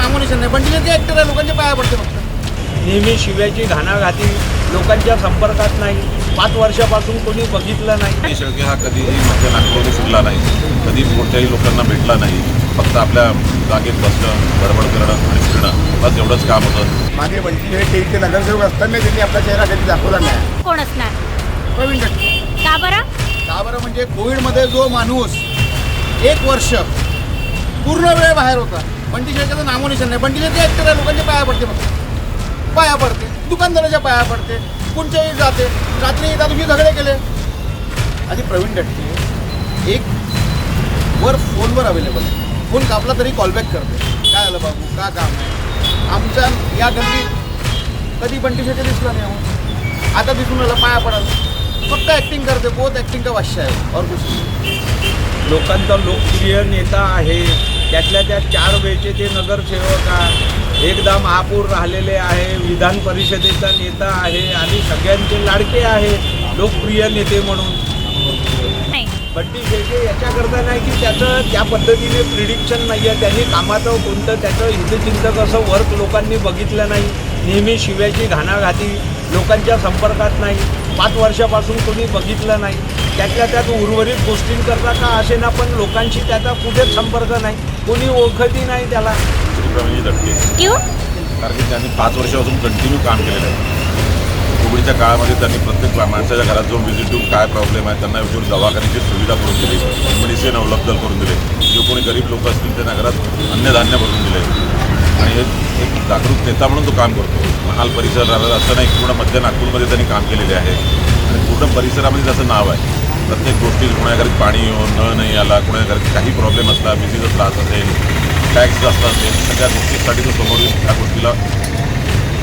नामोनिशाण नाही. बंटी शेळके ऍक्टर आहे, लोकांच्या पाया पडते फक्त. नेहमी शिव्याची घाणाघाती, लोकांच्या संपर्कात नाही. 5 वर्षापासून कोणी बघितलं नाही. बंटी शेळके हा कधीही मध्य नागपूरमध्ये फिरला नाही, कधी कोणत्याही लोकांना भेटला नाही. फक्त आपल्या जागेत बसणं, गडबड करणं आणि फिरणं, बस एवढंच काम होतं. मागे बंटी शेळके इथे नगरसेवक असताना त्यांनी आपला चेहरा कधी दाखवला नाही. कोण असणार? प्रवीण दटके. का बरं? का बरं म्हणजे कोविडमध्ये जो माणूस 1 वर्ष पूर्ण वेळ बाहेर होता, बंटी शेळकेचं नामोनिशाण नाही. बंटी शेळके ऍक्टर आहे, लोकांच्या पाया पडते फक्त. पाया पडते, दुकानदाराच्या पाया पडते, कोणच्याही जाते. रात्री एकदा तुम्ही झगडे केले. आणि प्रवीण दटके एक वर फोनवर अवेलेबल आहे. फोन कापला तरी कॉलबॅक करते. काय आलं बाबू, का काम आहे? आमच्या या गल्लीत कधी बंटी शेळके दिसला नाही आम्हाला. आता दिसून आला पाया पडायला. फक्त ॲक्टिंग करते, बहुत ॲक्टिंग का वाश्य आहे और कुछ नहीं. लोकांचा लोकप्रिय नेता आहे. त्यातल्या त्या 4 वेळचे ते नगरसेवक आहे. एकदा महापौर राहिलेले आहे, विधान परिषदेचा नेता आहे आणि सगळ्यांचे लाडके आहे लोकप्रिय नेते म्हणून. नाही. बंटी शेळके याच्याकरता नाही की त्याचं त्या पद्धतीने प्रिडिक्शन नाही आहे. त्यांनी कामाचं कोणतं त्याचं हितचिंतक असं वर्क लोकांनी बघितलं नाही. नेहमी शिव्याची घाणाघाती, लोकांच्या संपर्कात नाही. 5 वर्षापासून कोणी बघितलं नाही. त्यातल्या त्यात उर्वरित गोष्टींकरता का असेना, पण लोकांशी त्याचा कुठेच संपर्क नाही, कोणी ओळखतही नाही त्याला. प्रवीण दटके क्यों? कारण की त्यांनी 5 वर्षापासून कंटिन्यू काम केलेलं आहे. कोविडच्या काळामध्ये त्यांनी प्रत्येक माणसाच्या घरात जाऊन व्हिजिट देऊन काय प्रॉब्लेम आहे, त्यांना योग्य दवाखान्याची सुविधा करून दिली, मेडिसिन उपलब्ध करून दिले. जो कोणी गरीब लोक असतील त्यांना घरात अन्नधान्य भरून दिले. आणि एक जागरूक नेता म्हणून तो काम करतो. महाल परिसर राहिला असं नाही, पूर्ण मध्य नागपूरमध्ये त्यांनी काम केलेले आहे आणि पूर्ण परिसरामध्ये त्याचं नाव आहे. प्रत्येक गोष्टी, कोणाच्या घरात पाणी येऊन नळ नाही आला, कोणाच्या घरात काही प्रॉब्लेम असला, विजेचा त्रास असेल, टॅक्स जास्त असेल, सगळ्या गोष्टींसाठी तो समोर येऊन त्या गोष्टीला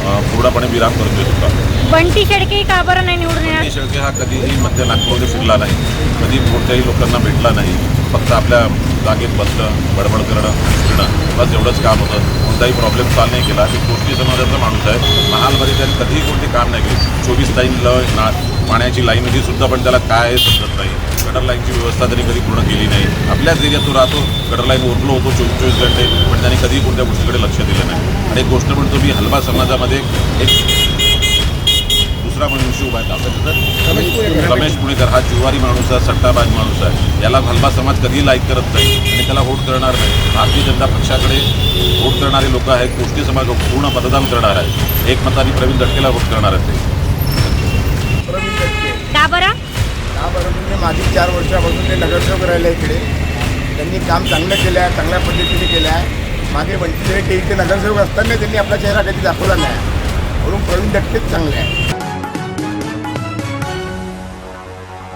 पूर्णपणे विराम करून देत होता. बंटी शेळके का बरं नाही निवडून येणार? बंटी शेळके हा कधीही मध्य नागपूरमध्ये फिरला नाही, कधी कोणत्याही लोकांना भेटला नाही. फक्त आपल्या जागेत बसणं, बडबड करणं आणि फिरणं, बस एवढंच काम होतं. कोणताही प्रॉब्लेम सॉल्व नाही केला. एक गोष्टी समाजाचा माणूस आहे. महालमध्ये त्यांनी कधीही कोणती काम नाही केली. 24 लाईन पाण्याची लाईन सुद्धा पण त्याला काय आहे समजत नाही. गटर लाईनची व्यवस्था त्यांनी कधी पूर्ण केली नाही. आपल्याच एरियात तो राहतो, गटर लाईन ओरलो होतो 24 घंटे, पण त्यांनी कधीही कोणत्या गोष्टीकडे लक्ष दिलं नाही. आणि एक गोष्ट म्हणतो मी, हलबा समाजामध्ये एक दुसरा मनुष्य उभा आहे, रमेश पुणेकर. हा जुवारी माणूस आहे, सट्टाबाज माणूस आहे. याला हलबा समाज कधीही लाईक करत नाही आणि त्याला वोट करणार नाही. भारतीय जनता पक्षाकडे वोट करणारे लोक आहेत. गोष्टी समाज पूर्ण मतदान करणार आहे. एकमताने प्रवीण दटकेला वोट करणार आहेत ते. प्रवीण दटके. का बरं? का बरं म्हणजे मागील 4 वर्षापासून ते नगरसेवक राहिले इकडे. त्यांनी काम चांगलं केलं आहे, चांगल्या पद्धतीने केलं आहे. मागे बंटी शेळके इथे नगरसेवक असताना त्यांनी आपला चेहरा कधी दाखवला नाही, म्हणून प्रवीण दटकेच चांगले आहे.